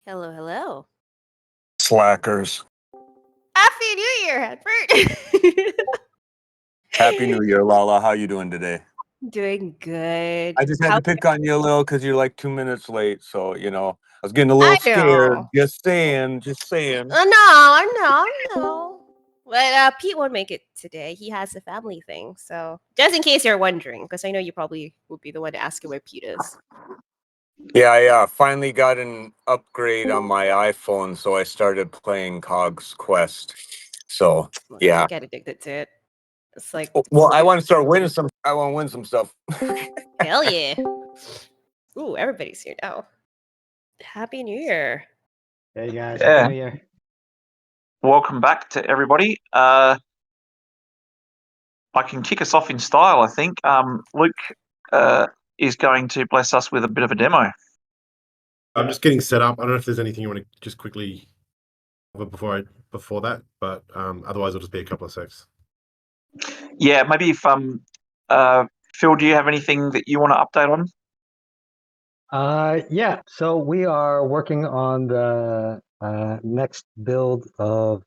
Hello, hello. Slackers. Happy New Year, Hedford. Happy New Year, Lala. How you doing today? Doing good. I just had How to pick on you a little because you're like 2 minutes late. So, I was getting a I little scared. know. Just saying, just saying. I know. But Pete won't make it today. He has a family thing. So just in case you're wondering, because I know you probably would be the one asking where Pete is. Yeah, I finally got an upgrade on my iPhone, so I started playing KOGs Quest. So, Well, yeah. I get addicted to it. It's like, Well, I want to start winning some. I want to win some stuff. hell yeah. Ooh, everybody's here now. Happy New Year. Hey guys, Yeah. Happy New Year. Welcome back to everybody. I can kick us off in style, I think. Luke is going to bless us with a bit of a demo. I'm just getting set up. I don't know if there's anything you want to just quickly cover before that, but otherwise it'll just be a couple of secs. Yeah, maybe if Phil, do you have anything that you want to update on? Yeah, so we are working on the next build of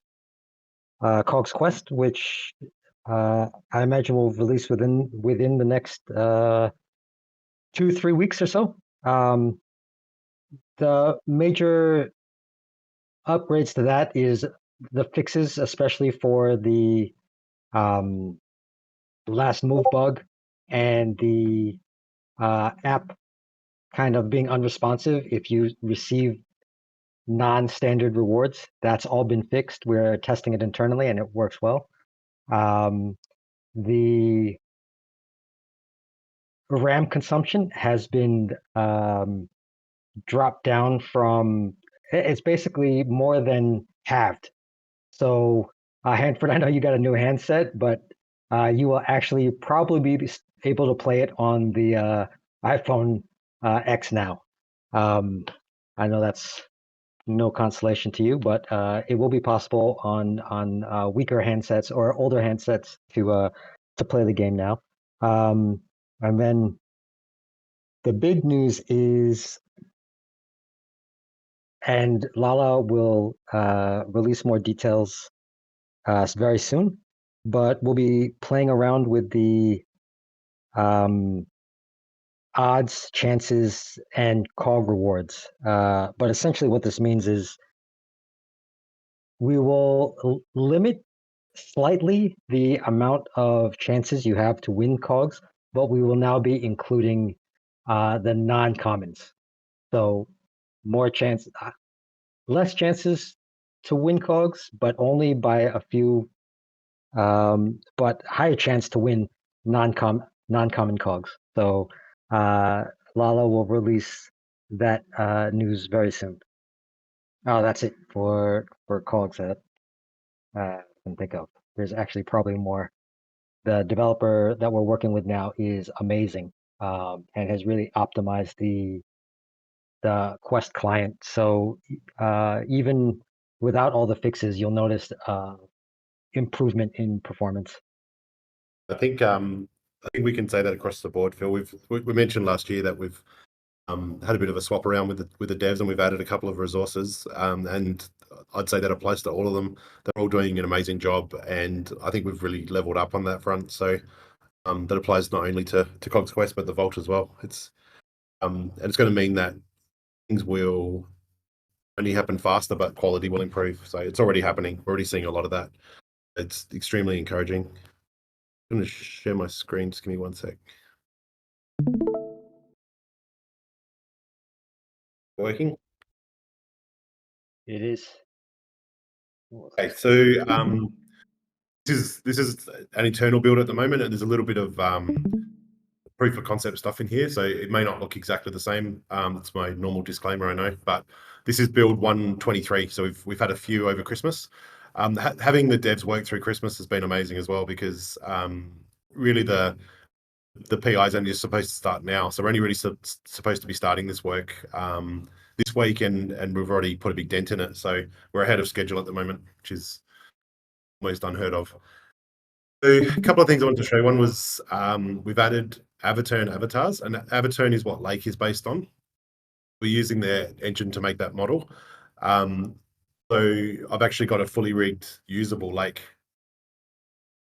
KOGs Quest, which I imagine will release within the next 2-3 weeks or so. The major upgrades to that is the fixes, especially for the last move bug and the app kind of being unresponsive if you receive non-standard rewards. That's all been fixed. We're testing it internally and it works well. The RAM consumption has been dropped down from, it's basically more than halved. So Hanford, I know you got a new handset, but you will actually probably be able to play it on the iPhone X now. I know that's no consolation to you, but it will be possible on weaker handsets or older handsets to play the game now. And then the big news is, and Lala will release more details very soon, but we'll be playing around with the odds, chances, and cog rewards. But essentially what this means is we will limit slightly the amount of chances you have to win cogs, but we will now be including the non-commons. So less chances to win cogs, but only by a few, but higher chance to win non-common cogs. So Lala will release that news very soon. Oh, that's it for cogs that I can think of. There's actually probably more. The developer that we're working with now is amazing and has really optimized the Quest client. So even without all the fixes, you'll notice improvement in performance. I think we can say that across the board, Phil. We mentioned last year that we've had a bit of a swap around with the devs, and we've added a couple of resources. And I'd say that applies to all of them. They're all doing an amazing job, and I think we've really leveled up on that front. So that applies not only to KOGs Quest but the Vault as well. It's and it's going to mean that things will only happen faster, but quality will improve. So it's already happening. We're already seeing a lot of that. It's extremely encouraging. I'm going to share my screen. Just give me one sec. Working? It is. Okay, so this is an internal build at the moment, and there's a little bit of proof of concept stuff in here, so it may not look exactly the same. It's my normal disclaimer, I know, but this is build 123, so we've had a few over Christmas. Having the devs work through Christmas has been amazing as well, because really the PI's only just supposed to start now, so we're only really supposed to be starting this work this week, and we've already put a big dent in it, so we're ahead of schedule at the moment, which is almost unheard of. So a couple of things I wanted to show. One was we've added Avaturn avatars, and Avaturn is what Lake is based on. we're using their engine to make that model. So I've actually got a fully rigged usable lake.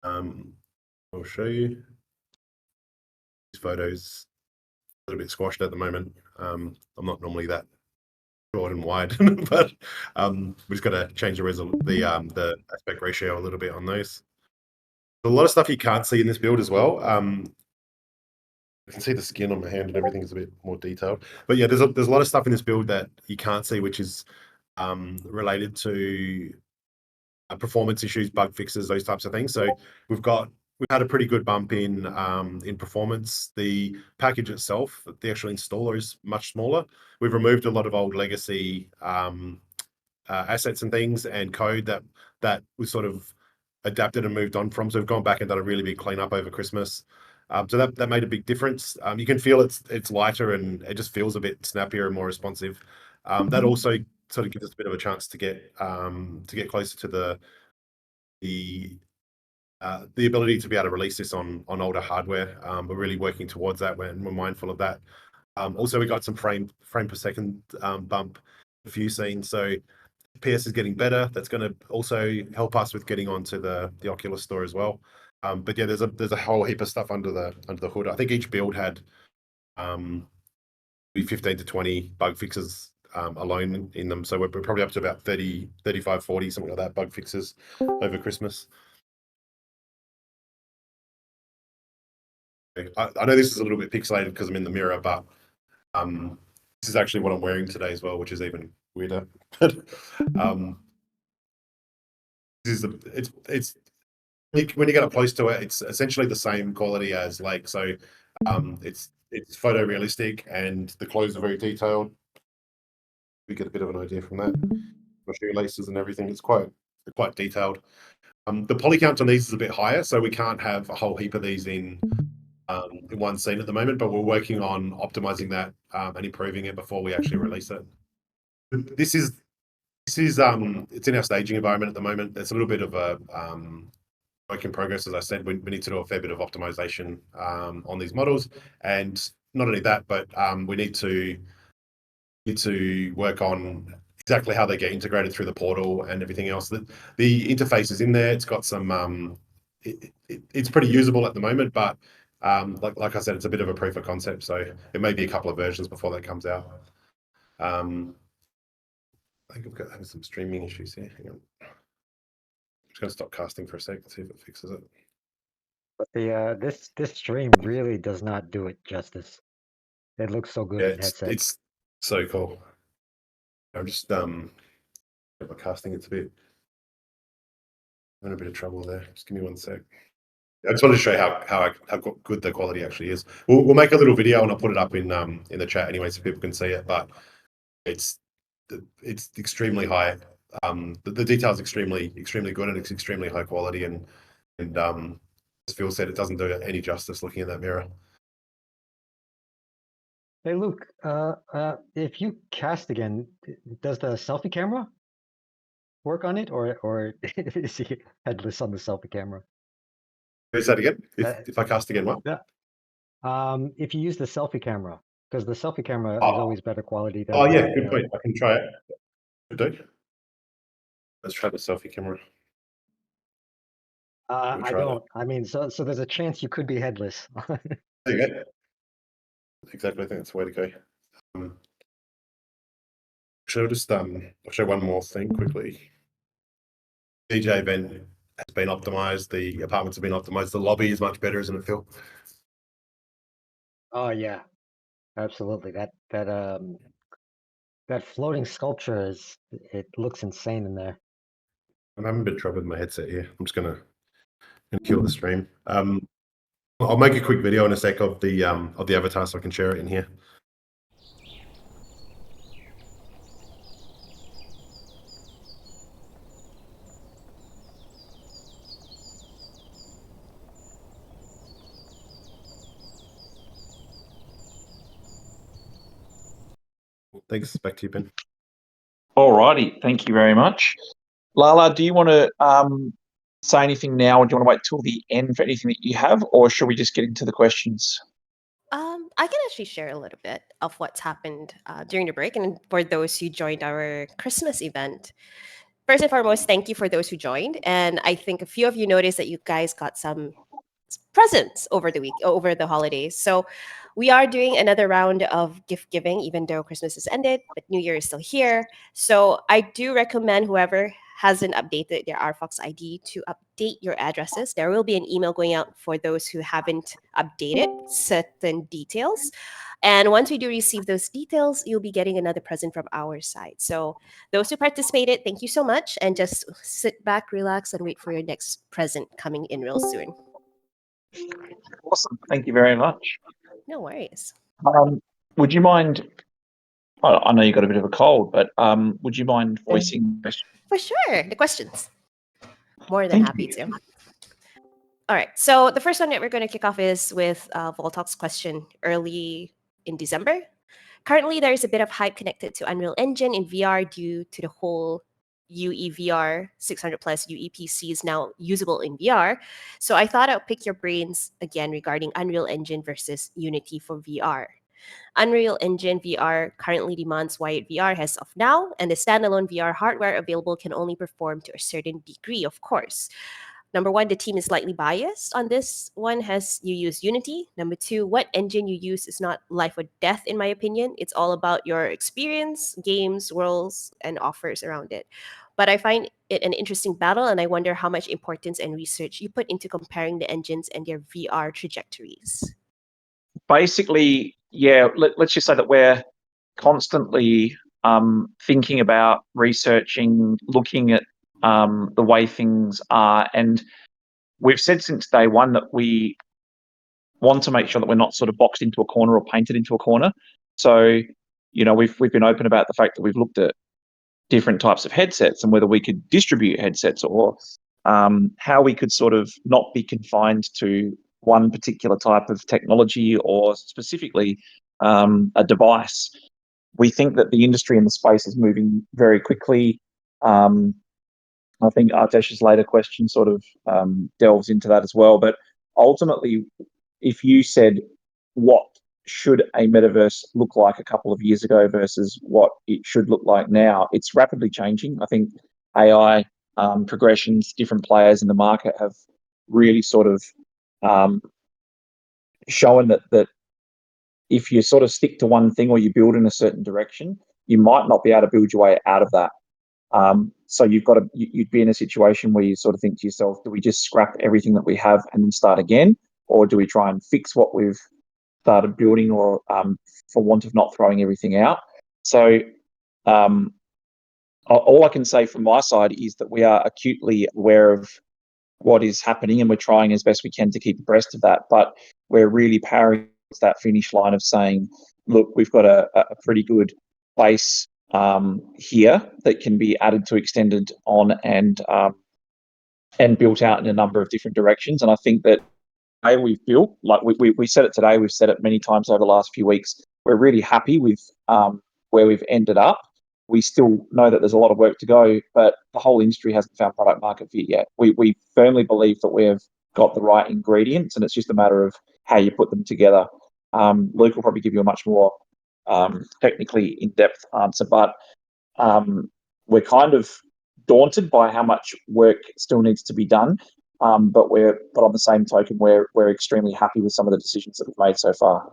I'll show you. These photos a little bit squashed at the moment. I'm not normally that short and wide, but we've just got to change the aspect ratio a little bit on those. There's a lot of stuff you can't see in this build as well. You can see the skin on my hand and everything is a bit more detailed. But yeah, there's a lot of stuff in this build that you can't see, which is related to performance issues, bug fixes, those types of things. So we've had a pretty good bump in performance. The package itself, the actual installer, is much smaller. We've removed a lot of old legacy assets and things and code that we sort of adapted and moved on from. So we've gone back and done a really big cleanup over Christmas. So that made a big difference. You can feel it's lighter and it just feels a bit snappier and more responsive. That also sort of gives us a bit of a chance to get closer to the ability to be able to release this on older hardware. We're really working towards that and we're mindful of that. Also, we got some frame per second bump a few scenes. So PS is getting better. That's going to also help us with getting onto the Oculus store as well. But yeah, there's a whole heap of stuff under the hood. I think each build had 15 to 20 bug fixes alone in them. So we're probably up to about 30, 35, 40, something like that, bug fixes over Christmas. I know this is a little bit pixelated because I'm in the mirror, but this is actually what I'm wearing today as well, which is even weirder. This is it's when you get up close to it, it's essentially the same quality as Lake. So it's photorealistic and the clothes are very detailed. We get a bit of an idea from that. The shoelaces and everything, it's quite detailed. The poly count on these is a bit higher, so we can't have a whole heap of these in one scene at the moment, but we're working on optimizing that and improving it before we actually release it. This is it's in our staging environment at the moment. It's a little bit of a work in progress. As I said, we need to do a fair bit of optimization on these models, and not only that, but we need to work on exactly how they get integrated through the portal and everything else. The interface is in there. It's got some it's pretty usable at the moment, but like I said, it's a bit of a proof of concept, so it may be a couple of versions before that comes out. I think I've got having some streaming issues here. Hang on. I'm just going to stop casting for a sec and see if it fixes it. But the this stream really does not do it justice. It looks so good Yeah, in headset. it's so cool. I'm just my casting. It's I'm in a bit of trouble there. Just give me 1 sec. I just wanted to show you how good the quality actually is. We'll make a little video and I'll put it up in the chat anyway so people can see it. But it's extremely high. The detail is extremely good and it's extremely high quality and as Phil said, it doesn't do it any justice looking in that mirror. Hey Luke, if you cast again, does the selfie camera work on it, or is he headless on the selfie camera? Is that again? If I cast again, what? Yeah. If you use the selfie camera, because the selfie camera is always better quality than. Oh yeah, good point. I can try it. Good do. Let's try the selfie camera. I don't. I mean, so there's a chance you could be headless. There you go. Exactly. I think that's the way to go. Should I just I'll show one more thing quickly. DJ event has been optimized. The apartments have been optimized. The lobby is much better, isn't it, Phil? Oh yeah, absolutely. That floating sculpture it looks insane in there. I'm having a bit of trouble with my headset here. I'm just gonna kill the stream. I'll make a quick video in a sec of the avatar so I can share it in here. Thanks. Back to you, Ben. Alrighty, thank you very much. Lala, do you want to say anything now, or do you want to wait till the end for anything that you have, or should we just get into the questions? I can actually share a little bit of what's happened during the break, and for those who joined our Christmas event. First and foremost, thank you for those who joined, and I think a few of you noticed that you guys got some presents over the holidays. So we are doing another round of gift giving, even though Christmas has ended, but New Year is still here. So I do recommend whoever hasn't updated their RFOX ID to update your addresses. There will be an email going out for those who haven't updated certain details. And once we do receive those details, you'll be getting another present from our side. So those who participated, thank you so much. And just sit back, relax, and wait for your next present coming in real soon. Awesome. Thank you very much. No worries. Would you mind? I know you got a bit of a cold, but would you mind voicing the question? For sure. The questions. More than Thank happy you. to. All right. So the first one that we're going to kick off is with Voltalk's question early in December. Currently, there is a bit of hype connected to Unreal Engine in VR due to the whole UE VR 600 plus UE PC is now usable in VR. So I thought I'll pick your brains again regarding Unreal Engine versus Unity for VR. Unreal Engine VR currently demands wired VR as of now, and the standalone VR hardware available can only perform to a certain degree, of course. Number one, the team is slightly biased on this one as you use Unity. Number two, what engine you use is not life or death, in my opinion. It's all about your experience, games, worlds, and offers around it. But I find it an interesting battle, and I wonder how much importance and research you put into comparing the engines and their VR trajectories. Basically, yeah, let's just say that we're constantly thinking about researching, looking at the way things are. And we've said since day one that we want to make sure that we're not sort of boxed into a corner or painted into a corner. So, we've been open about the fact that we've looked at different types of headsets and whether we could distribute headsets or how we could sort of not be confined to one particular type of technology or specifically a device. We think that the industry in the space is moving very quickly. I think Artesh's later question sort of delves into that as well. But ultimately, if you said what should a metaverse look like a couple of years ago versus what it should look like now, it's rapidly changing. I think AI progressions, different players in the market have really sort of shown that if you sort of stick to one thing or you build in a certain direction, you might not be able to build your way out of that. So you'd be in a situation where you sort of think to yourself, do we just scrap everything that we have and then start again? Or do we try and fix what we've started building or for want of not throwing everything out? So all I can say from my side is that we are acutely aware of what is happening and we're trying as best we can to keep abreast of that. But we're really powering that finish line of saying, look, we've got a pretty good base here that can be added to, extended on, and built out in a number of different directions. And I think that we've built, like we said it today, we've said it many times over the last few weeks, we're really happy with where we've ended up. We still know that there's a lot of work to go, but the whole industry hasn't found product market fit yet. We firmly believe that we've got the right ingredients, and it's just a matter of how you put them together. Luke will probably give you a much more technically in-depth answer, but we're kind of daunted by how much work still needs to be done. But on the same token, we're extremely happy with some of the decisions that we've made so far.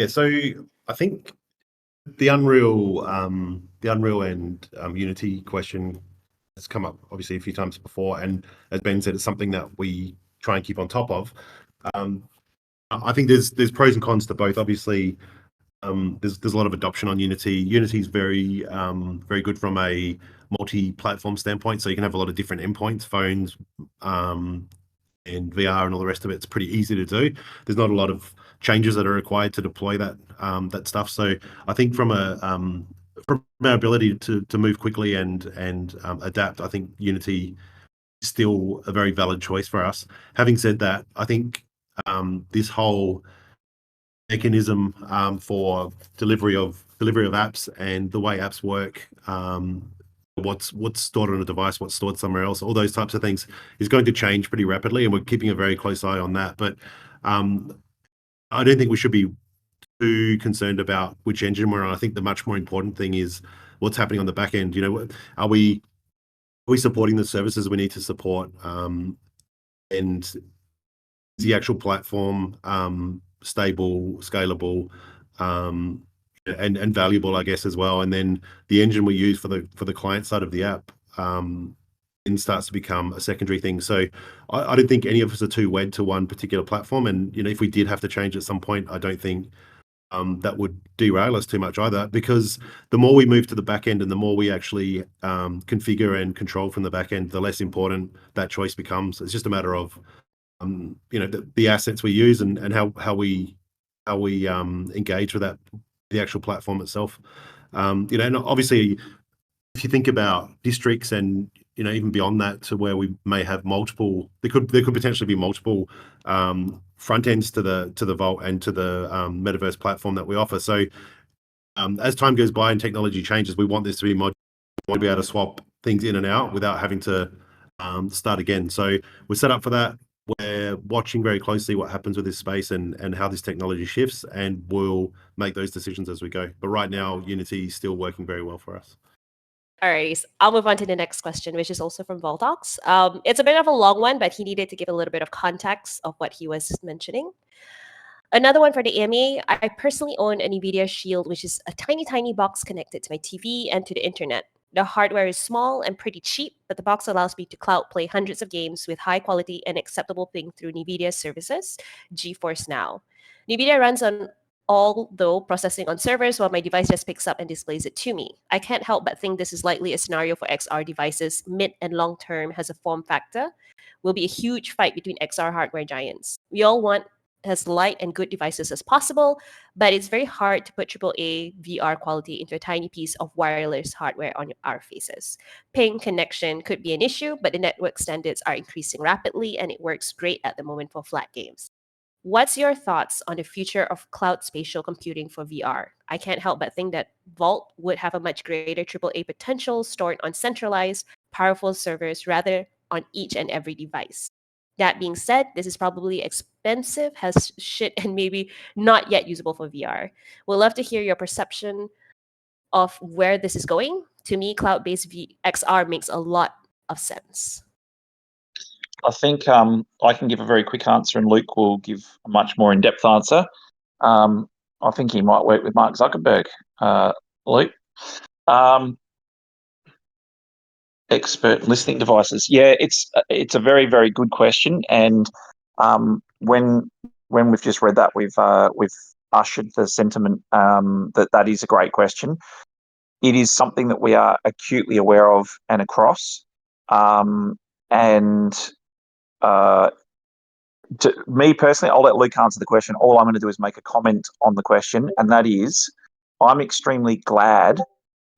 So I think the Unreal and Unity question has come up obviously a few times before, and as Ben said, it's something that we try and keep on top of. I think there's pros and cons to both. Obviously, there's a lot of adoption on Unity. Unity's very good from a multi-platform standpoint, so you can have a lot of different endpoints, phones, and VR and all the rest of it. It's pretty easy to do. There's not a lot of changes that are required to deploy that stuff. So I think from our ability to move quickly and adapt, I think Unity is still a very valid choice for us. Having said that, I think this whole mechanism for delivery of apps and the way apps work, what's stored on a device, what's stored somewhere else, all those types of things is going to change pretty rapidly, and we're keeping a very close eye on that. But I don't think we should be too concerned about which engine we're on. I think the much more important thing is what's happening on the back end. Are we supporting the services we need to support? And is the actual platform stable, scalable, and valuable, I guess, as well? And then the engine we use for the client side of the app then starts to become a secondary thing. So I don't think any of us are too wed to one particular platform. And if we did have to change at some point, I don't think that would derail us too much either, because the more we move to the back end and the more we actually configure and control from the back end, the less important that choice becomes. It's just a matter of the assets we use and how we engage with the actual platform itself. And obviously, if you think about districts and even beyond that, to where we may have multiple, there could potentially be multiple front ends to the Vault and to the Metaverse platform that we offer. So as time goes by and technology changes, we want this to be modular. We want to be able to swap things in and out without having to start again. So we're set up for that. We're watching very closely what happens with this space and how this technology shifts, and we'll make those decisions as we go. But right now, Unity is still working very well for us. All right, I'll move on to the next question, which is also from Voltox. It's a bit of a long one, but he needed to give a little bit of context of what he was mentioning. Another one for the AMA. I personally own an NVIDIA Shield, which is a tiny box connected to my TV and to the internet. The hardware is small and pretty cheap, but the box allows me to cloud play hundreds of games with high quality and acceptable ping through NVIDIA services, GeForce Now. NVIDIA runs on all though processing on servers while my device just picks up and displays it to me. I can't help but think this is likely a scenario for XR devices mid and long term as a form factor. Will be a huge fight between XR hardware giants. We all want as light and good devices as possible, but it's very hard to put AAA VR quality into a tiny piece of wireless hardware on our faces. Ping connection could be an issue, but the network standards are increasing rapidly and it works great at the moment for flat games. What's your thoughts on the future of cloud spatial computing for VR? I can't help but think that Vault would have a much greater AAA potential stored on centralized, powerful servers rather on each and every device. That being said, this is probably expensive, has shit, and maybe not yet usable for VR. We'd love to hear your perception of where this is going. To me, cloud-based XR makes a lot of sense. I think I can give a very quick answer, and Luke will give a much more in-depth answer. I think he might work with Mark Zuckerberg. Luke, expert listening devices. Yeah, it's a very, very good question, and when we've just read that, we've ushered the sentiment that is a great question. It is something that we are acutely aware of and across, and to me personally, I'll let Luke answer the question. All I'm going to do is make a comment on the question, and that is, I'm extremely glad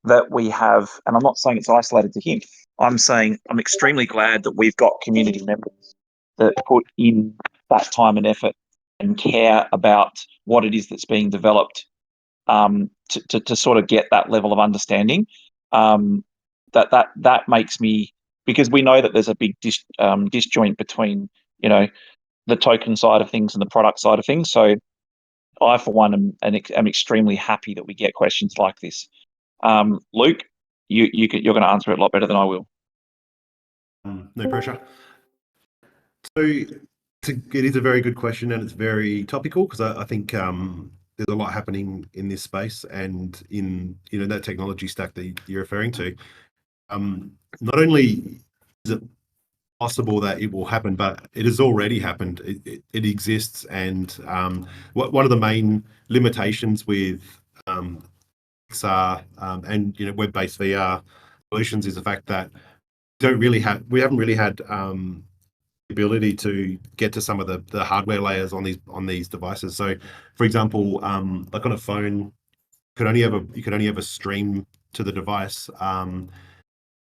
that we have, and I'm not saying it's isolated to him, I'm saying I'm extremely glad that we've got community members that put in that time and effort and care about what it is that's being developed to sort of get that level of understanding. That makes me, because we know that there's a big disjoint between, the token side of things and the product side of things. So I, for one, am extremely happy that we get questions like this. Luke, you're going to answer it a lot better than I will. No pressure. So it is a very good question, and it's very topical, because I think there's a lot happening in this space and in that technology stack that you're referring to. Not only is it possible that it will happen, but it has already happened. It exists, and one of the main limitations with XR and web-based VR solutions is the fact that we haven't really had the ability to get to some of the hardware layers on these devices. So, for example, like on a phone, you could only have a stream to the device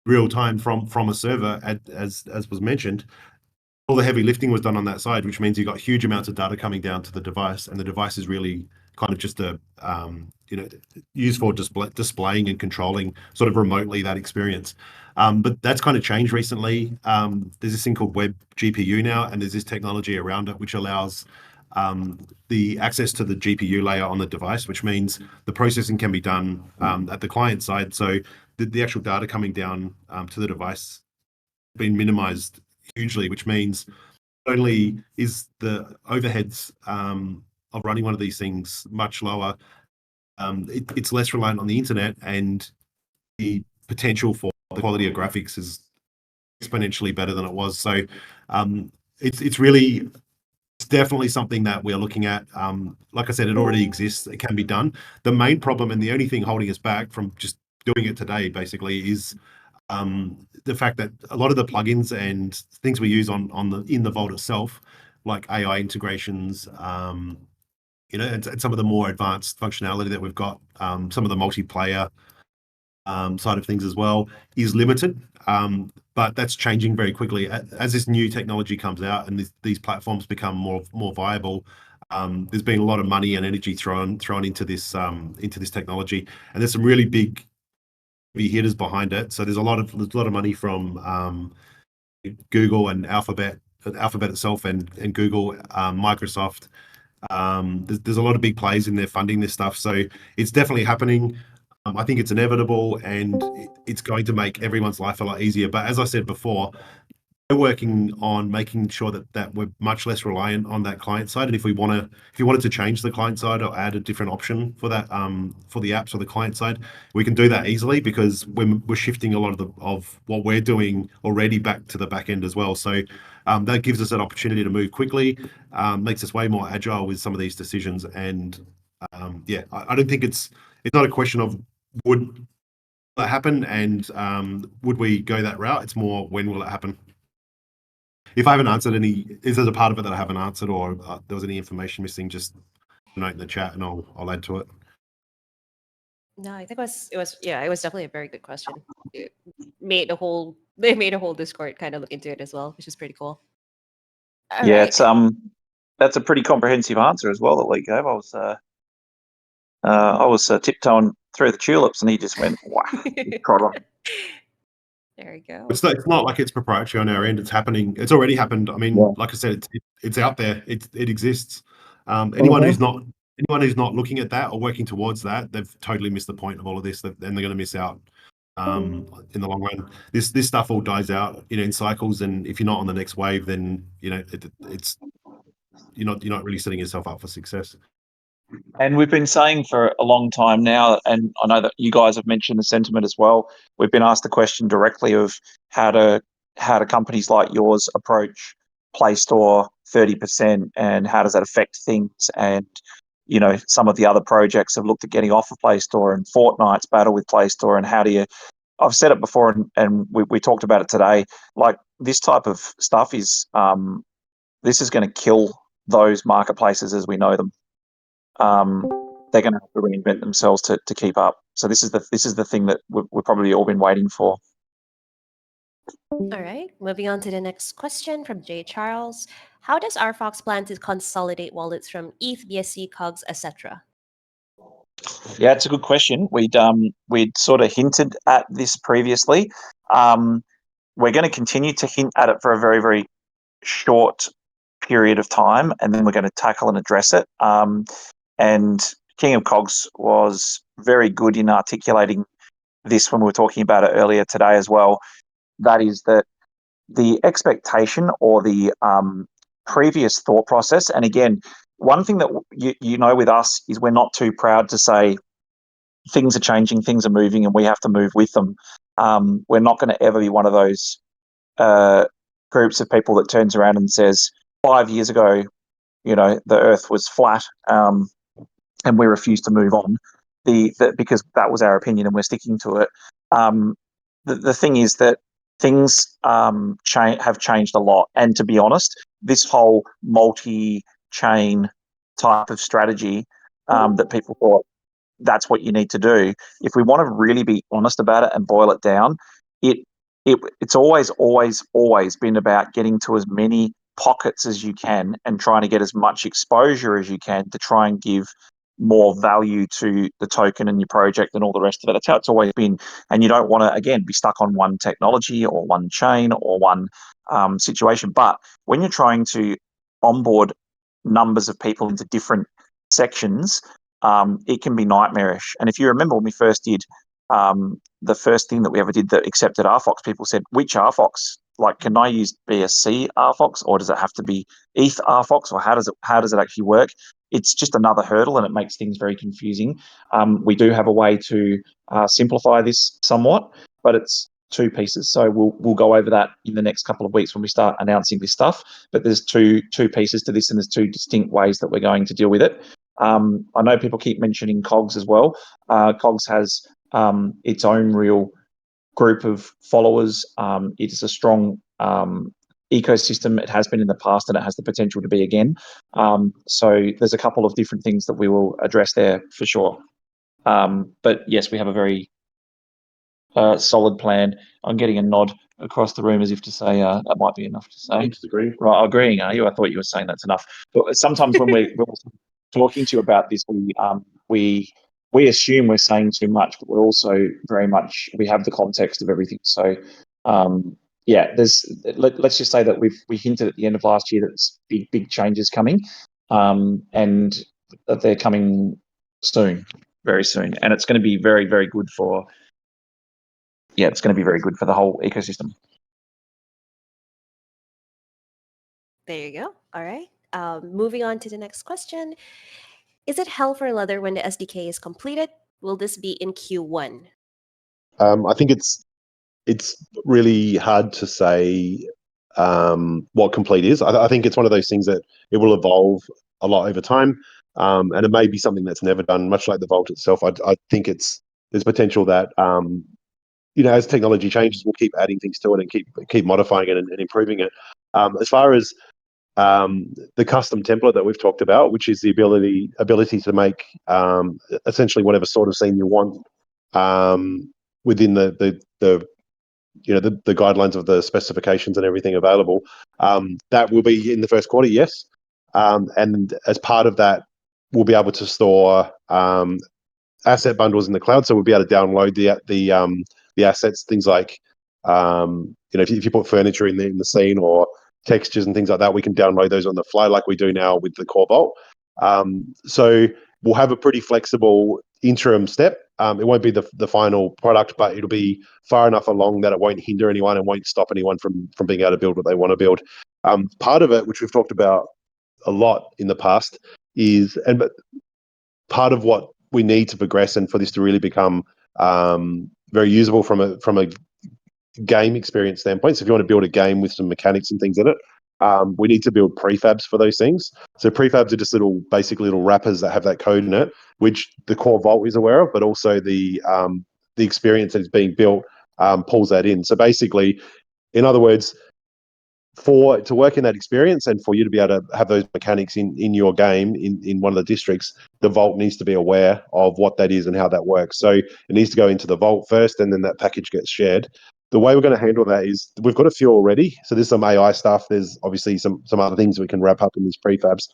real time from a server, as was mentioned. All the heavy lifting was done on that side, which means you got huge amounts of data coming down to the device, and the device is really kind of just used for displaying and controlling sort of remotely that experience. But that's kind of changed recently. There's this thing called Web GPU now, and there's this technology around it which allows the access to the GPU layer on the device, which means the processing can be done at the client side. So the actual data coming down to the device been minimized hugely, which means not only is the overheads of running one of these things much lower, it's less reliant on the internet, and the potential for the quality of graphics is exponentially better than it was. So it's definitely something that we're looking at. Like I said, it already exists. It can be done. The main problem and the only thing holding us back from just doing it today, basically, is the fact that a lot of the plugins and things we use in the Vault itself, like AI integrations, and some of the more advanced functionality that we've got, some of the multiplayer side of things as well, is limited. But that's changing very quickly as this new technology comes out and these platforms become more viable. There's been a lot of money and energy thrown into this technology, and there's some really big hitters behind it. So there's a lot of money from Google and Alphabet itself, and Google, Microsoft. There's a lot of big players in there funding this stuff, so it's definitely happening. I think it's inevitable, and it's going to make everyone's life a lot easier. But as I said before, we're working on making sure that we're much less reliant on that client side. And if you wanted to change the client side or add a different option for that, for the apps or the client side, we can do that easily, because we're shifting a lot of what we're doing already back to the back end as well. So that gives us an opportunity to move quickly, makes us way more agile with some of these decisions. And I don't think it's not a question of would that happen and would we go that route. It's more, when will it happen? If I haven't answered if there's a part of it that I haven't answered, or there was any information missing, just note in the chat and I'll add to it. No, I think it was definitely a very good question. It made a whole Discord kind of look into it as well, which is pretty cool. All Yeah, right. it's that's a pretty comprehensive answer as well that Lee gave. I was tiptoeing through the tulips, and he just went, "Wow!" There we go. It's not like it's proprietary on our end. It's happening. It's already happened. I mean, Yeah. like I said, it's out there. It exists. Anyone who's not looking at that or working towards that, they've totally missed the point of all of this. And they're going to miss out in the long run. This stuff all dies out, in cycles. And if you're not on the next wave, then it's you're not really setting yourself up for success. And we've been saying for a long time now, and I know that you guys have mentioned the sentiment as well. We've been asked the question directly of how do companies like yours approach Play Store 30%, and how does that affect things? And some of the other projects have looked at getting off of Play Store, and Fortnite's battle with Play Store. And how do you? I've said it before, and we talked about it today. Like, this type of stuff is this is going to kill those marketplaces as we know them. They're going to have to reinvent themselves to keep up. So this is the thing that we've probably all been waiting for. All right. Moving on to the next question from Jay Charles. How does RFOX plan to consolidate wallets from ETH, BSC, KOGs, etc.? Yeah, it's a good question. We'd sort of hinted at this previously. We're going to continue to hint at it for a very, very short period of time, and then we're going to tackle and address it. And King of Cogs was very good in articulating this when we were talking about it earlier today as well. That is that the expectation or the previous thought process, and again, one thing that with us is we're not too proud to say things are changing, things are moving, and we have to move with them. We're not going to ever be one of those groups of people that turns around and says, 5 years ago, the Earth was flat, and we refuse to move on, because that was our opinion and we're sticking to it. The thing is that things have changed a lot, and to be honest, this whole multi-chain type of strategy that people thought that's what you need to do. If we want to really be honest about it and boil it down, it's always been about getting to as many pockets as you can and trying to get as much exposure as you can to try and give more value to the token and your project and all the rest of it. That's how it's always been. And you don't want to, again, be stuck on one technology or one chain or one situation. But when you're trying to onboard numbers of people into different sections, it can be nightmarish. And if you remember when we first did the first thing that we ever did that accepted RFOX, people said, which RFOX? Like, can I use BSC RFOX, or does it have to be ETH RFOX, or how does it actually work? It's just another hurdle, and it makes things very confusing. We do have a way to simplify this somewhat, but it's two pieces. So we'll go over that in the next couple of weeks when we start announcing this stuff. But there's two pieces to this, and there's two distinct ways that we're going to deal with it. I know people keep mentioning KOGs as well. KOGs has its own real group of followers. It is a strong ecosystem. It has been in the past, and it has the potential to be again. So there's a couple of different things that we will address there for sure. But yes, we have a very solid plan. I'm getting a nod across the room as if to say that might be enough to say. I'm disagreeing. Right, agreeing, are you? I thought you were saying that's enough. But sometimes when we're talking to you about this, we assume we're saying too much, but we're also very much, we have the context of everything. So yeah, let's just say that we hinted at the end of last year that there's big changes coming, and that they're coming soon, very soon, and it's going to be very, very good for. Yeah, it's going to be very good for the whole ecosystem. There you go. All right. Moving on to the next question. Is it hell for leather when the SDK is completed? Will this be in Q1? I think it's really hard to say what complete is. I think it's one of those things that it will evolve a lot over time, and it may be something that's never done. Much like the Vault itself, I think there's potential that as technology changes, we'll keep adding things to it and keep modifying it and improving it. As far as the custom template that we've talked about, which is the ability to make essentially whatever sort of scene you want within the guidelines of the specifications and everything available, that will be in the first quarter, yes. And as part of that, we'll be able to store asset bundles in the cloud, so we'll be able to download the assets, things like if you put furniture in the scene or textures and things like that, we can download those on the fly like we do now with the core Vault. So we'll have a pretty flexible interim step. It won't be the final product, but it'll be far enough along that it won't hinder anyone and won't stop anyone from being able to build what they want to build. Part of it, which we've talked about a lot in the past, is part of what we need to progress and for this to really become very usable from a game experience standpoint. So if you want to build a game with some mechanics and things in it, we need to build prefabs for those things. So prefabs are just basically little wrappers that have that code in it, which the core Vault is aware of, but also the experience that is being built pulls that in. So basically, in other words, to work in that experience and for you to be able to have those mechanics in your game in one of the districts, the Vault needs to be aware of what that is and how that works. So it needs to go into the Vault first, and then that package gets shared. The way we're going to handle that is we've got a few already. So there's some AI stuff. There's obviously some other things we can wrap up in these prefabs.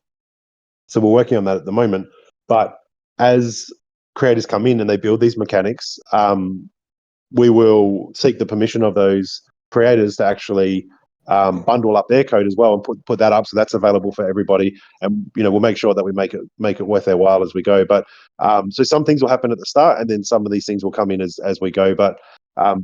So we're working on that at the moment. But as creators come in and they build these mechanics, we will seek the permission of those creators to actually bundle up their code as well and put that up, so that's available for everybody. And we'll make sure that we make it worth their while as we go. But so some things will happen at the start, and then some of these things will come in as we go. But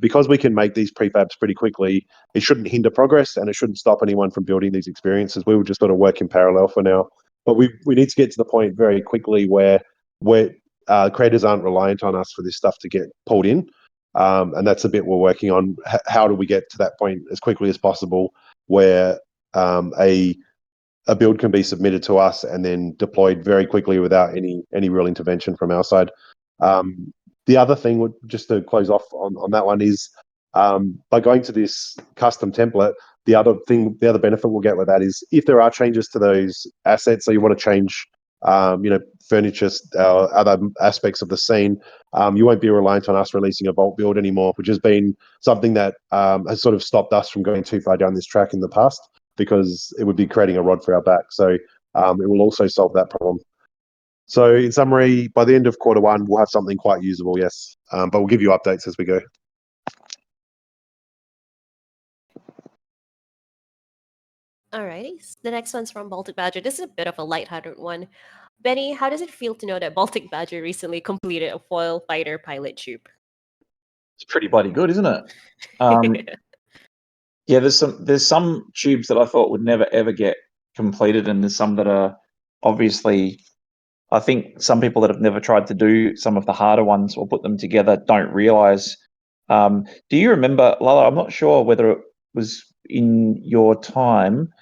because we can make these prefabs pretty quickly, it shouldn't hinder progress, and it shouldn't stop anyone from building these experiences. We will just sort of work in parallel for now. But we need to get to the point very quickly where creators aren't reliant on us for this stuff to get pulled in. And that's a bit we're working on. How do we get to that point as quickly as possible where a build can be submitted to us and then deployed very quickly without any real intervention from our side? The other thing, just to close off on that one, is by going to this custom template, the other benefit we'll get with that is if there are changes to those assets, so you want to change furniture, other aspects of the scene, you won't be reliant on us releasing a Vault build anymore, which has been something that has sort of stopped us from going too far down this track in the past, because it would be creating a rod for our back. So it will also solve that problem. So in summary, by the end of quarter one, we'll have something quite usable, yes. But we'll give you updates as we go. Alrighty. The next one's from BalticBagder. This is a bit of a lighthearted one. Benny, how does it feel to know that BalticBagder recently completed a foil fighter pilot tube? It's pretty bloody good, isn't it? Yeah, there's some tubes that I thought would never ever get completed, and there's some that are obviously. I think some people that have never tried to do some of the harder ones or put them together don't realize. Do you remember, Lala? I'm not sure whether it was in your time.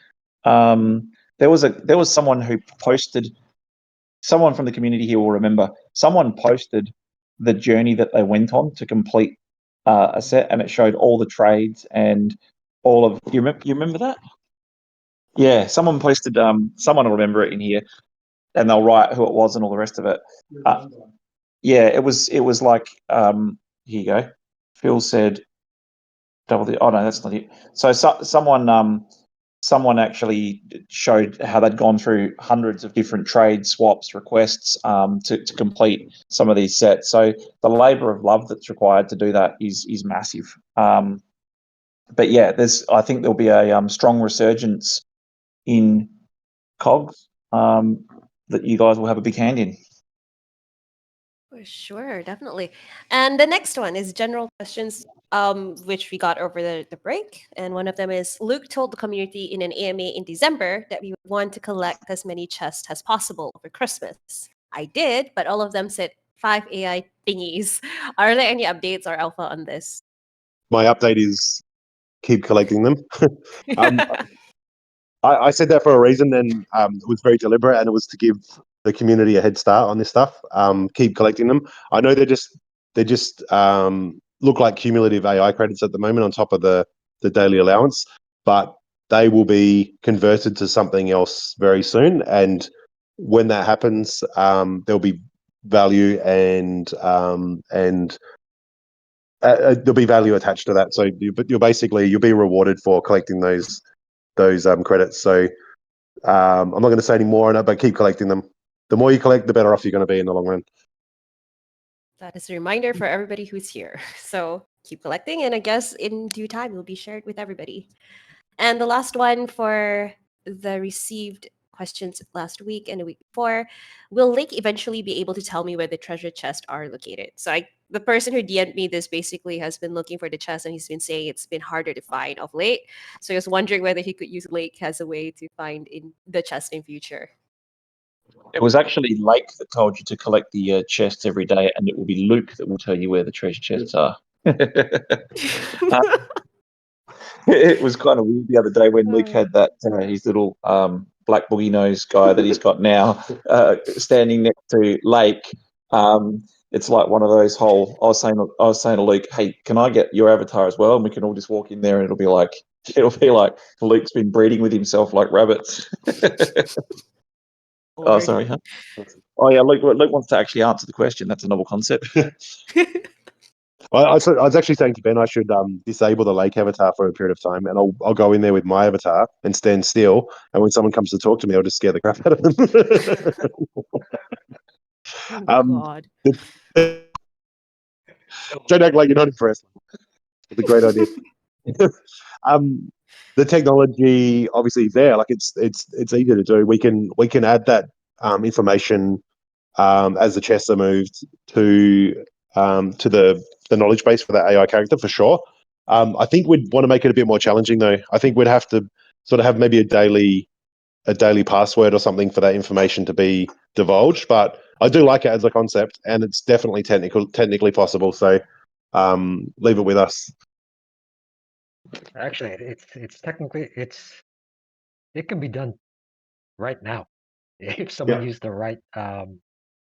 There was someone who posted. Someone from the community here will remember. Someone posted the journey that they went on to complete a set, and it showed all the trades and all of. You remember that? Yeah, someone posted. Someone will remember it in here, and they'll write who it was and all the rest of it. Yeah, it was like. Here you go. Phil said. Oh no, that's not it. So someone actually showed how they'd gone through hundreds of different trade swaps requests to complete some of these sets. So the labour of love that's required to do that is massive. But yeah, I think there'll be a strong resurgence in COGs that you guys will have a big hand in. For sure, definitely. And the next one is general questions, which we got over the break. And one of them is Luke told the community in an AMA in December that we want to collect as many chests as possible over Christmas. I did, but all of them said 5 AI thingies. Are there any updates or alpha on this? My update is keep collecting them. I said that for a reason, and it was very deliberate, and it was to give the community a head start on this stuff. Keep collecting them. I know they just look like cumulative AI credits at the moment on top of the daily allowance, but they will be converted to something else very soon. And when that happens, there'll be value and there'll be value attached to that. So you'll be rewarded for collecting those credits. So I'm not going to say any more on it, but keep collecting them. The more you collect, the better off you're going to be in the long run. That is a reminder for everybody who's here. So keep collecting, and I guess in due time, it will be shared with everybody. And the last one for the received questions last week and the week before, will Lake eventually be able to tell me where the treasure chests are located? So the person who DM'd me this basically has been looking for the chest, and he's been saying it's been harder to find of late. So he was wondering whether he could use Lake as a way to find in the chest in future. It was actually Lake that told you to collect the chests every day, and it will be Luke that will tell you where the treasure chests are. It was kind of weird the other day when Luke had that his little black boogie nose guy that he's got now standing next to Lake. It's like one of those whole. I was saying to Luke, "Hey, can I get your avatar as well?" And we can all just walk in there, and it'll be like Luke's been breeding with himself like rabbits. Oh, sorry. Huh? Oh yeah, Luke wants to actually answer the question. That's a novel concept. I was actually saying to Ben I should disable the Lake avatar for a period of time, and I'll go in there with my avatar and stand still. And when someone comes to talk to me, I'll just scare the crap out of them. God. Don't act like you're not impressed. It's a great idea. The technology obviously is there. Like it's easy to do. We can add that information as the chests are moved to the knowledge base for that AI character for sure. I think we'd want to make it a bit more challenging though. I think we'd have to sort of have maybe a daily password or something for that information to be divulged. But I do like it as a concept, and it's definitely technically possible. So leave it with us. Actually, it's technically it can be done right now if someone used the right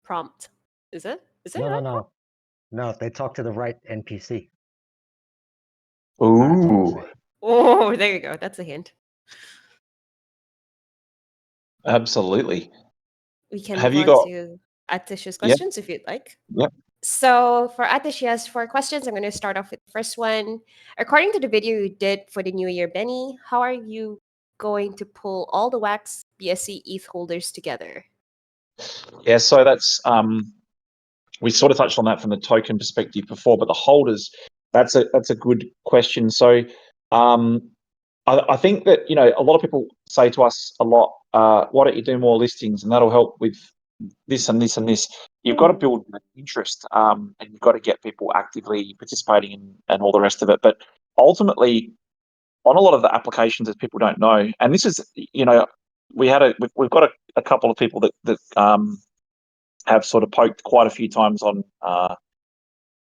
Prompt. Is it? Is it? No. They talk to the right NPC. Ooh, Oh, there you go. That's a hint. absolutely. We can Have move you on got? to Atish's questions if you'd like. Yep. So for Atish, he has 4 questions. I'm going to start off with the first one. According to the video you did for the New Year, Benny, how are you going to pull all the wax BSC ETH holders together? Yeah, so that's we sort of touched on that from the token perspective before, but the holders, that's a good question. So I think that, a lot of people say to us a lot, why don't you do more listings, and that'll help with this and this and this. You've got to build interest, and you've got to get people actively participating and all the rest of it. But ultimately, on a lot of the applications that people don't know, and this is, we've got a couple of people that have sort of poked quite a few times on,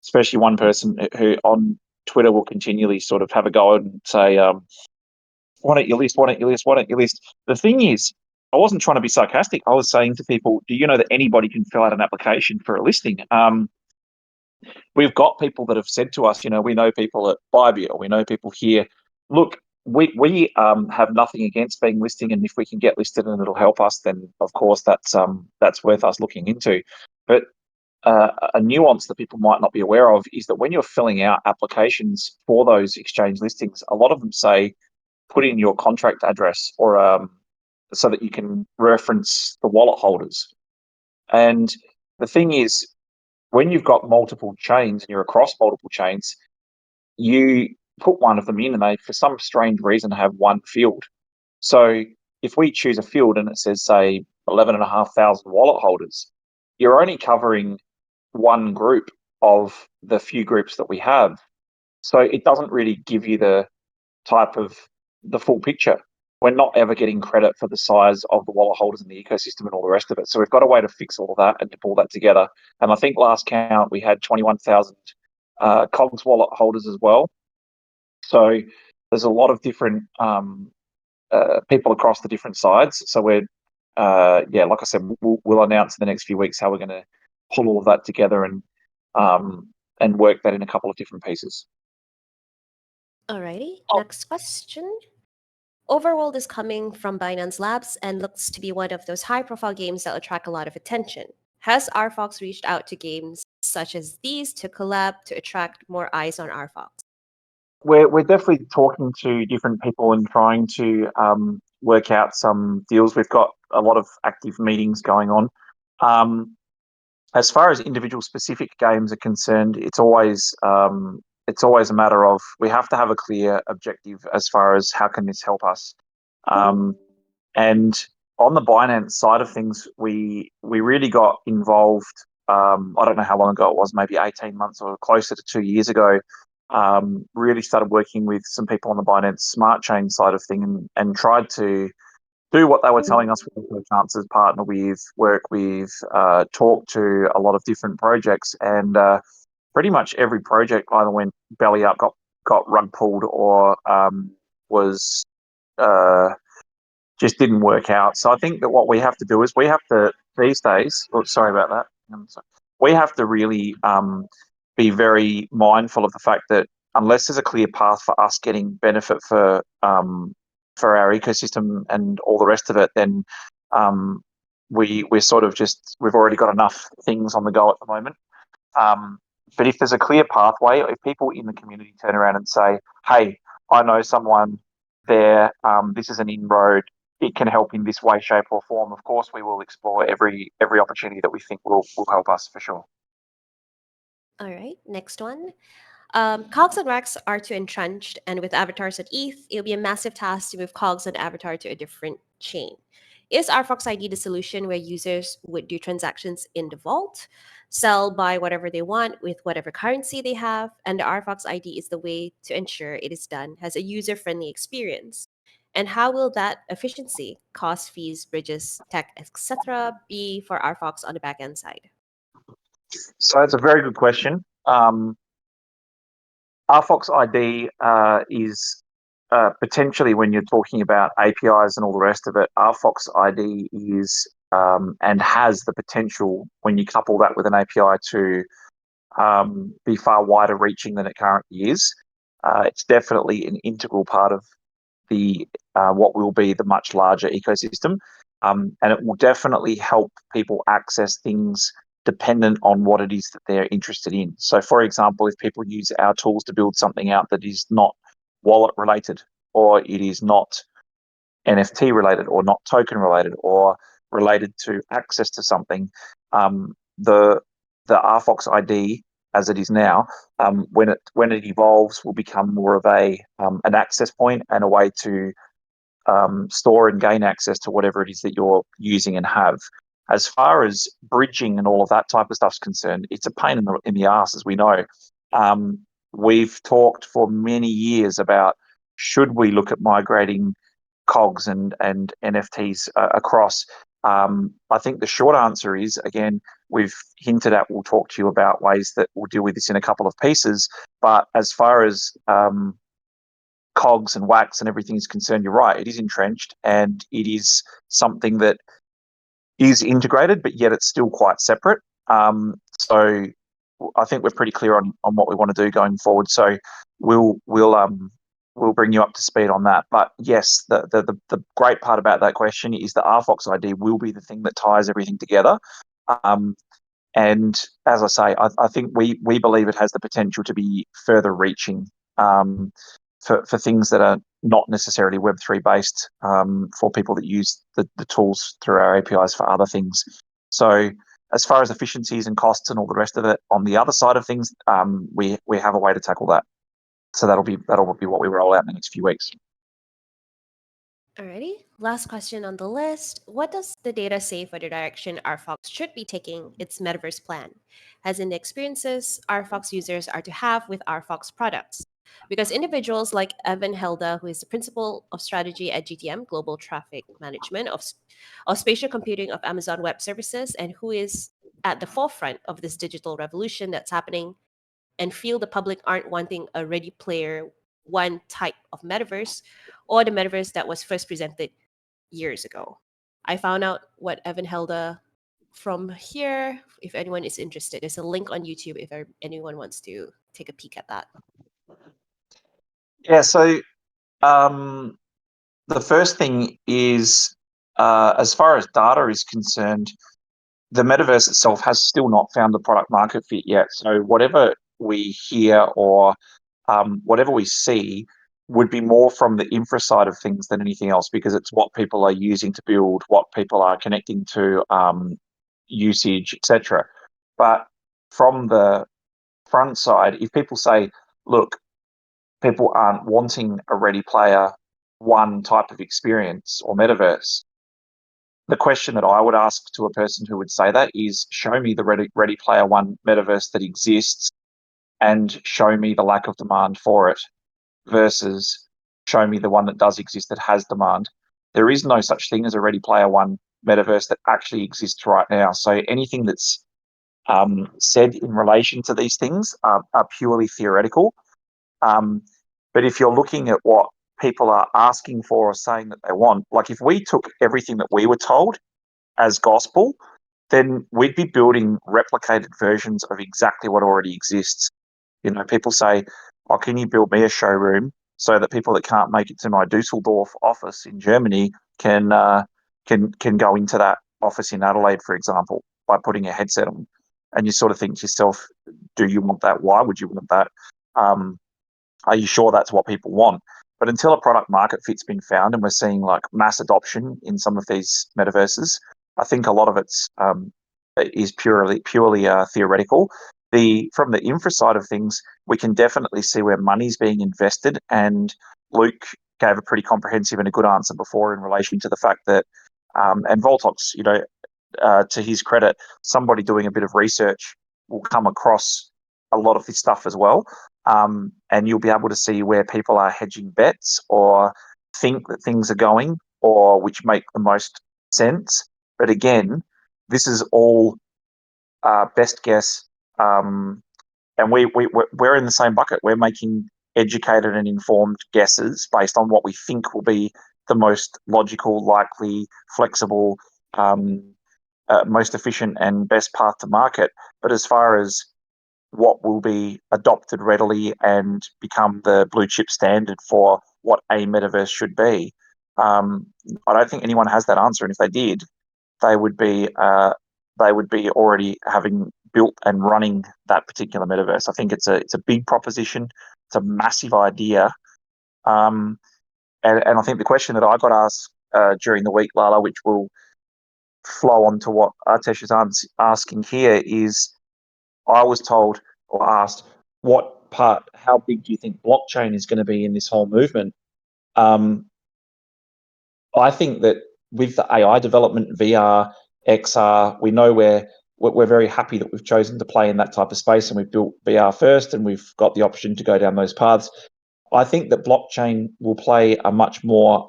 especially one person who on Twitter will continually sort of have a go and say, why don't you list? Why don't you list? Why don't you list? The thing is, I wasn't trying to be sarcastic. I was saying to people, do you know that anybody can fill out an application for a listing? We've got people that have said to us, we know people at Bybee, or we know people here. Look, we have nothing against being listing, and if we can get listed and it'll help us, then of course that's worth us looking into. But a nuance that people might not be aware of is that when you're filling out applications for those exchange listings, a lot of them say put in your contract address, or so that you can reference the wallet holders. And the thing is, when you've got multiple chains and you're across multiple chains, you put one of them in and they, for some strange reason, have one field. So if we choose a field and it says, say, 11,500 wallet holders, you're only covering one group of the few groups that we have. So it doesn't really give you the full picture. We're not ever getting credit for the size of the wallet holders in the ecosystem and all the rest of it. So we've got a way to fix all of that and to pull that together. And I think last count we had 21,000 KOGs wallet holders as well. So there's a lot of different people across the different sides. So we're, like I said, we'll announce in the next few weeks how we're going to pull all of that together and work that in a couple of different pieces. Alrighty, next question. Overworld is coming from Binance Labs and looks to be one of those high-profile games that attract a lot of attention. Has RFOX reached out to games such as these to collab to attract more eyes on RFOX? We're definitely talking to different people and trying to work out some deals. We've got a lot of active meetings going on. As far as individual specific games are concerned, it's always a matter of, we have to have a clear objective as far as how can this help us. And on the Binance side of things, we really got involved. I don't know how long ago it was, maybe 18 months or closer to 2 years ago. Really started working with some people on the Binance Smart Chain side of thing and tried to do what they were telling us we had chances, partner with, work with, talk to a lot of different projects, and pretty much every project either went belly up, got rug pulled, or was just didn't work out. So I think that what we have to do is we have to, these days, sorry about that, we have to really be very mindful of the fact that unless there's a clear path for us getting benefit for our ecosystem and all the rest of it, then we're sort of just, we've already got enough things on the go at the moment. But if there's a clear pathway, if people in the community turn around and say, hey, I know someone there, this is an inroad, it can help in this way, shape or form, of course we will explore every opportunity that we think will help us for sure. All right, next one. COGs and REX are too entrenched, and with avatars at ETH, it'll be a massive task to move COGs and avatar to a different chain. Is RFOX ID the solution where users would do transactions in the vault, sell, buy whatever they want with whatever currency they have, and the RFOX ID is the way to ensure it is done has a user-friendly experience? And how will that efficiency, cost, fees, bridges, tech, etc., be for RFOX on the back-end side? So it's a very good question. RFOX ID is potentially, when you're talking about APIs and all the rest of it, RFOX ID is and has the potential, when you couple that with an API, to be far wider reaching than it currently is. It's definitely an integral part of the what will be the much larger ecosystem, and it will definitely help people access things dependent on what it is that they're interested in. So, for example, if people use our tools to build something out that is not wallet related, or it is not NFT related, or not token related, or related to access to something, the RFOX ID as it is now. When it evolves, will become more of an access point and a way to store and gain access to whatever it is that you're using and have. As far as bridging and all of that type of stuff's concerned, it's a pain in the ass, as we know. We've talked for many years about, should we look at migrating KOGs and NFTs across. I think the short answer is, again, we've hinted at, we'll talk to you about ways that we'll deal with this in a couple of pieces. But as far as COGs and wax and everything is concerned, you're right, it is entrenched and it is something that is integrated, but yet it's still quite separate. So I think we're pretty clear on what we want to do going forward. So we'll bring you up to speed on that. But yes, the great part about that question is the RFOX ID will be the thing that ties everything together. And as I say, I think we believe it has the potential to be further reaching for things that are not necessarily Web3 based, for people that use the tools through our APIs for other things. So as far as efficiencies and costs and all the rest of it, on the other side of things, we have a way to tackle that. So that'll be what we roll out in the next few weeks. Alrighty, last question on the list. What does the data say for the direction RFOX should be taking its Metaverse plan, as in the experiences RFOX users are to have with RFOX products? Because individuals like Evan Helda, who is the principal of strategy at GTM, Global Traffic Management of spatial computing of Amazon Web Services, and who is at the forefront of this digital revolution that's happening, and feel the public aren't wanting a ReadyPlayerOne type of metaverse, or the metaverse that was first presented years ago. I found out what Evan Helda from here. If anyone is interested, there's a link on YouTube if anyone wants to take a peek at that. Yeah, so the first thing is, as far as data is concerned, the metaverse itself has still not found the product market fit yet. So whatever we hear or whatever we see would be more from the infra side of things than anything else, because it's what people are using to build, what people are connecting to, usage, etc. But from the front side, if people say, look, people aren't wanting a ReadyPlayerOne type of experience or metaverse, the question that I would ask to a person who would say that is, show me the ReadyPlayerOne metaverse that exists and show me the lack of demand for it, versus show me the one that does exist that has demand. There is no such thing as a ReadyPlayerOne metaverse that actually exists right now. So anything that's said in relation to these things are purely theoretical. But if you're looking at what people are asking for or saying that they want, like if we took everything that we were told as gospel, then we'd be building replicated versions of exactly what already exists. You know, people say, oh, can you build me a showroom so that people that can't make it to my Dusseldorf office in Germany can go into that office in Adelaide, for example, by putting a headset on? And you sort of think to yourself, do you want that? Why would you want that? Are you sure that's what people want? But until a product market fit's been found and we're seeing like mass adoption in some of these metaverses, I think a lot of it's is purely theoretical. From the infra side of things, we can definitely see where money's being invested, and Luke gave a pretty comprehensive and a good answer before in relation to the fact that, and Voltox, you know, to his credit, somebody doing a bit of research will come across a lot of this stuff as well, and you'll be able to see where people are hedging bets or think that things are going, or which make the most sense. But again, this is all best guess, and we're in the same bucket. We're making educated and informed guesses based on what we think will be the most logical, likely, flexible, most efficient and best path to market. But as far as what will be adopted readily and become the blue chip standard for what a metaverse should be, I don't think anyone has that answer. And if they did, they would be already having built and running that particular metaverse. I think it's a big proposition. It's a massive idea. And I think the question that I got asked during the week, Lala, which will flow on to what Artesh is asking here, is I was told, or asked, how big do you think blockchain is going to be in this whole movement? I think that with the AI development, VR, XR, we know we're very happy that we've chosen to play in that type of space, and we've built VR first, and we've got the option to go down those paths. I think that blockchain will play a much more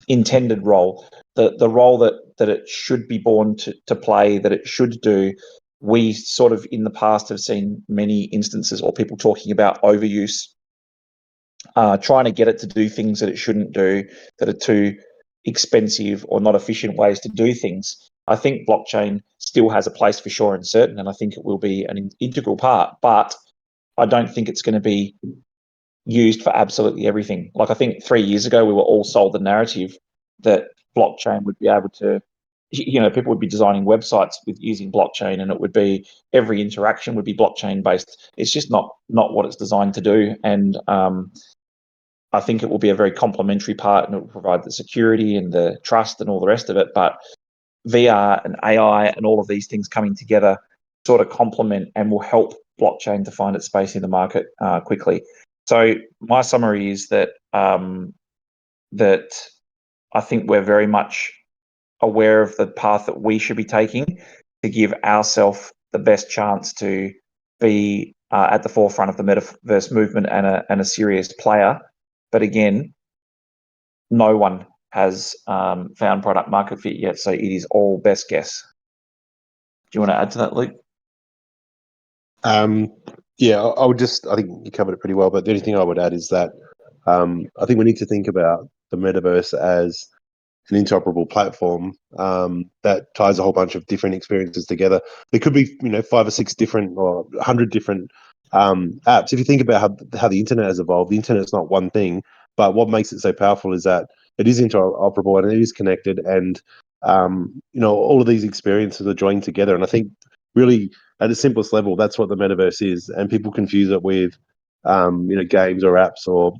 intended role, the role that it should be born to play, that it should do. We sort of in the past have seen many instances or people talking about overuse, trying to get it to do things that it shouldn't do, that are too expensive or not efficient ways to do things. I think blockchain still has a place for sure and certain, and I think it will be an integral part, but I don't think it's going to be used for absolutely everything. Like, I think 3 years ago, we were all sold the narrative that blockchain would be able to, people would be designing websites with using blockchain, and it would be every interaction would be blockchain based. It's just not what it's designed to do. And I think it will be a very complementary part, and it will provide the security and the trust and all the rest of it. But VR and AI and all of these things coming together sort of complement and will help blockchain to find its space in the market quickly. So my summary is that that I think we're very much aware of the path that we should be taking to give ourselves the best chance to be at the forefront of the metaverse movement and a serious player. But again, no one has found product market fit yet, so it is all best guess. Do you want to add to that, Luke? Yeah, I think you covered it pretty well, but the only thing I would add is that I think we need to think about the metaverse as an interoperable platform that ties a whole bunch of different experiences together. There could be, 5 or 6 different or 100 different apps. If you think about how the internet has evolved, the internet is not one thing, but what makes it so powerful is that it is interoperable and it is connected, and all of these experiences are joined together. And I think really at the simplest level, that's what the metaverse is, and people confuse it with games or apps or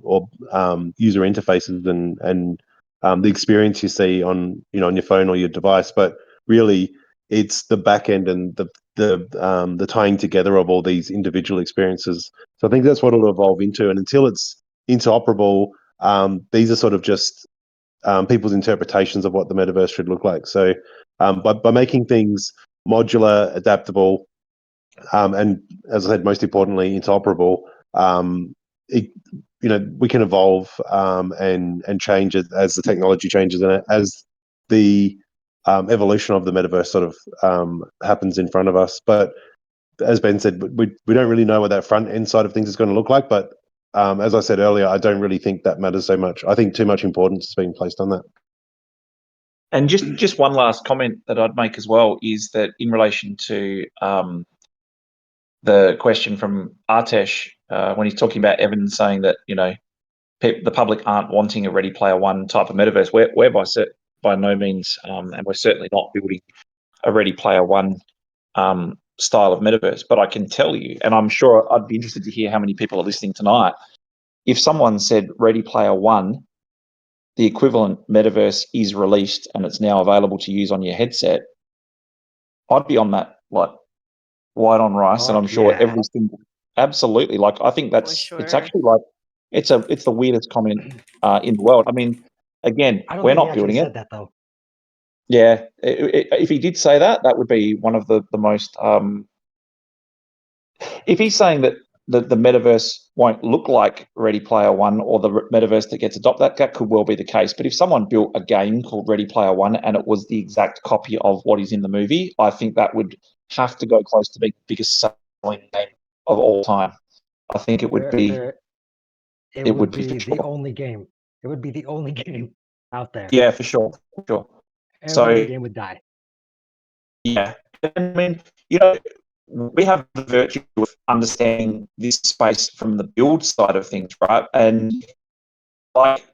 user interfaces and the experience you see on your phone or your device. But really, it's the back end and the tying together of all these individual experiences. So I think that's what it'll evolve into. And until it's interoperable, these are sort of just people's interpretations of what the metaverse should look like. So by making things modular, adaptable, and as I said, most importantly, interoperable, we can evolve and change it as the technology changes and as the evolution of the metaverse sort of happens in front of us. But as Ben said, we don't really know what that front end side of things is going to look like. But as I said earlier, I don't really think that matters so much. I think too much importance is being placed on that. And just one last comment that I'd make as well is that in relation to the question from Artesh, when he's talking about Evan saying that the public aren't wanting a ReadyPlayerOne type of metaverse, we're by no means, and we're certainly not building a ReadyPlayerOne style of metaverse. But I can tell you, and I'm sure I'd be interested to hear how many people are listening tonight, if someone said ReadyPlayerOne, the equivalent metaverse is released and it's now available to use on your headset, I'd be on that like white on rice, and I'm sure every single, absolutely. Like, I think it's actually like it's the weirdest comment in the world. I mean, again, we're not building it. Said that, though. Yeah, if he did say that, that would be one of the most. If he's saying that the metaverse won't look like ReadyPlayerOne or the metaverse that gets adopted, that could well be the case. But if someone built a game called ReadyPlayerOne and it was the exact copy of what is in the movie, I think that would have to go close to being the biggest selling game of all time. I think it would be. It would be the only game. It would be the only game out there. Yeah, for sure. Every other game would die. Yeah, I mean, we have the virtue of understanding this space from the build side of things, right? And like,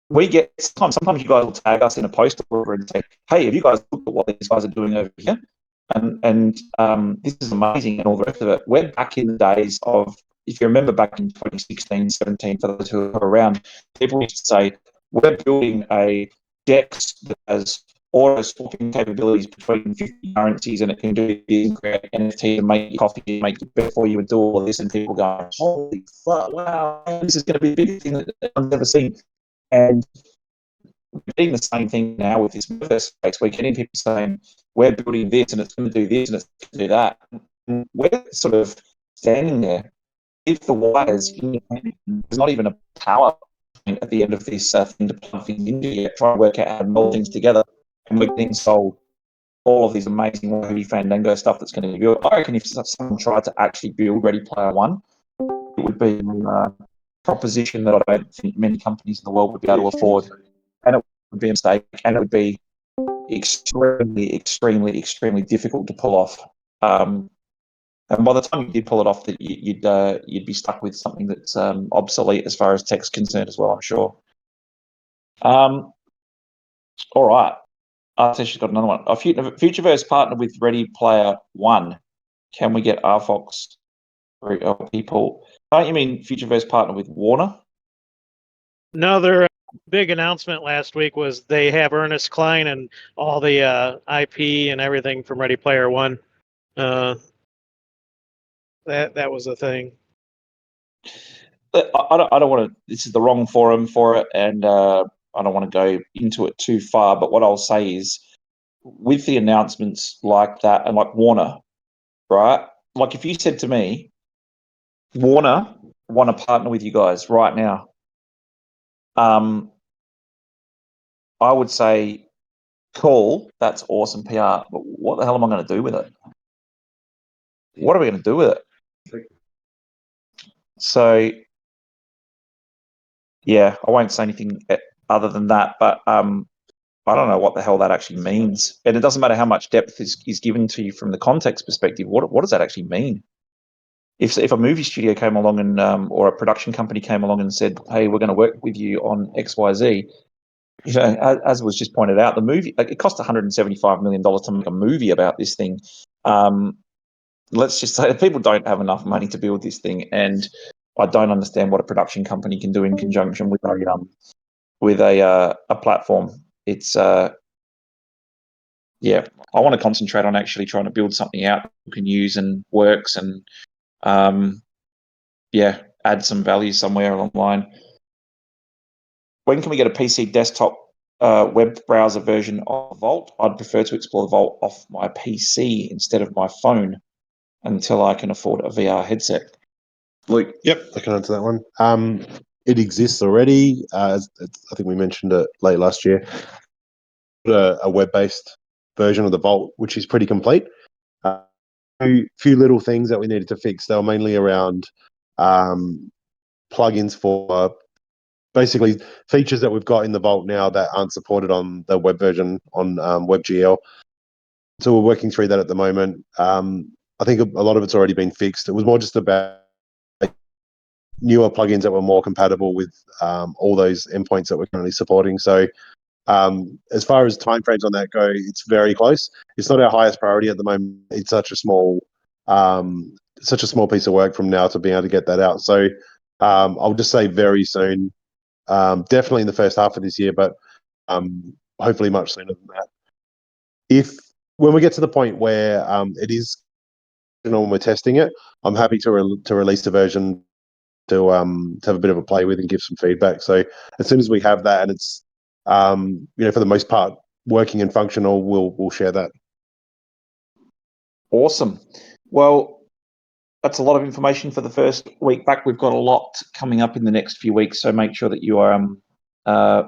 we get sometimes you guys will tag us in a post or and say, "Hey, have you guys looked at what these guys are doing over here?" And this is amazing and all the rest of it. We're back in the days of, if you remember back in 2016, 17, for those who are around, people used to say, "We're building a DEX that has auto swapping capabilities between 50 currencies, and it can do this and create NFT and make your coffee, make it better for you, and do all of this. And people go, holy fuck, wow, this is going to be a big thing that I've never seen. And we're getting the same thing now with this Metaverse space. We're getting people saying, we're building this and it's going to do this and it's going to do that. And we're sort of standing there. If the wires independent, there's not even a power point at the end of this thing to plug things into yet, trying to work out how to meld things together. And we're getting sold all of these amazing Wavy Fandango stuff that's going to be built. I reckon if someone tried to actually build ReadyPlayerOne, it would be a proposition that I don't think many companies in the world would be able to afford. And it would be a mistake, and it would be extremely, extremely, extremely difficult to pull off. And by the time you did pull it off, that you'd be stuck with something that's obsolete as far as tech's concerned as well, I'm sure. All right. Artesh's got another one. Futureverse partnered with ReadyPlayerOne. Can we get RFOX people? Don't you mean Futureverse partnered with Warner? No, their big announcement last week was they have Ernest Klein and all the IP and everything from ReadyPlayerOne. That was a thing. I don't want to. This is the wrong forum for it, and I don't want to go into it too far. But what I'll say is, with the announcements like that, and like Warner, right? Like if you said to me, Warner want to partner with you guys right now, I would say, cool, that's awesome PR. But what the hell am I going to do with it? What are we going to do with it? So, yeah, I won't say anything other than that, but I don't know what the hell that actually means. And it doesn't matter how much depth is given to you from the context perspective. What does that actually mean? If a movie studio came along and or a production company came along and said, "Hey, we're going to work with you on XYZ," you know, as was just pointed out, the movie it cost $175 million to make a movie about this thing. Let's just say that people don't have enough money to build this thing, and I don't understand what a production company can do in conjunction with a platform. It's yeah, I want to concentrate on actually trying to build something out you can use and works, and yeah, add some value somewhere along the line. When can we get a PC desktop web browser version of Vault? I'd prefer to explore the Vault off my PC instead of my phone until I can afford a VR headset. Luke? Yep, I can answer that one. It exists already. I think we mentioned it late last year. A web-based version of the Vault, which is pretty complete. A few little things that we needed to fix. They were mainly around plugins for basically features that we've got in the Vault now that aren't supported on the web version on WebGL. So we're working through that at the moment. I think a lot of it's already been fixed. It was more just about newer plugins that were more compatible with all those endpoints that we're currently supporting. So as far as timeframes on that go, it's very close. It's not our highest priority at the moment. It's such a small piece of work from now to being able to get that out. So I'll just say very soon, definitely in the first half of this year, but hopefully much sooner than that. When we get to the point where it is, when we're testing it, I'm happy to release the version to have a bit of a play with and give some feedback. So as soon as we have that and it's for the most part working and functional, we'll share that. Awesome. Well, that's a lot of information for the first week back. We've got a lot coming up in the next few weeks, so make sure that you are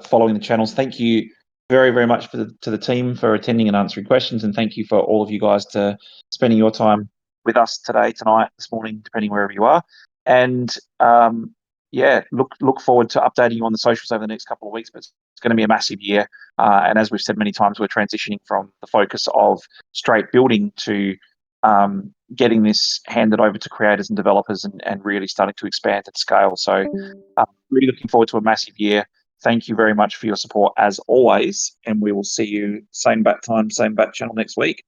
following the channels. Thank you very, very much to the team for attending and answering questions, and thank you for all of you guys to spending your time with us today, tonight, this morning, depending wherever you are. And look forward to updating you on the socials over the next couple of weeks. But it's going to be a massive year, and as we've said many times, we're transitioning from the focus of straight building to getting this handed over to creators and developers and really starting to expand and scale. So really looking forward to a massive year. Thank you very much for your support as always, and we will see you same bat time, same bat channel next week.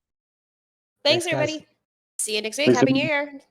Thanks, Thanks, guys. everybody. See you next week. Thanks, Happy New everyone. Year.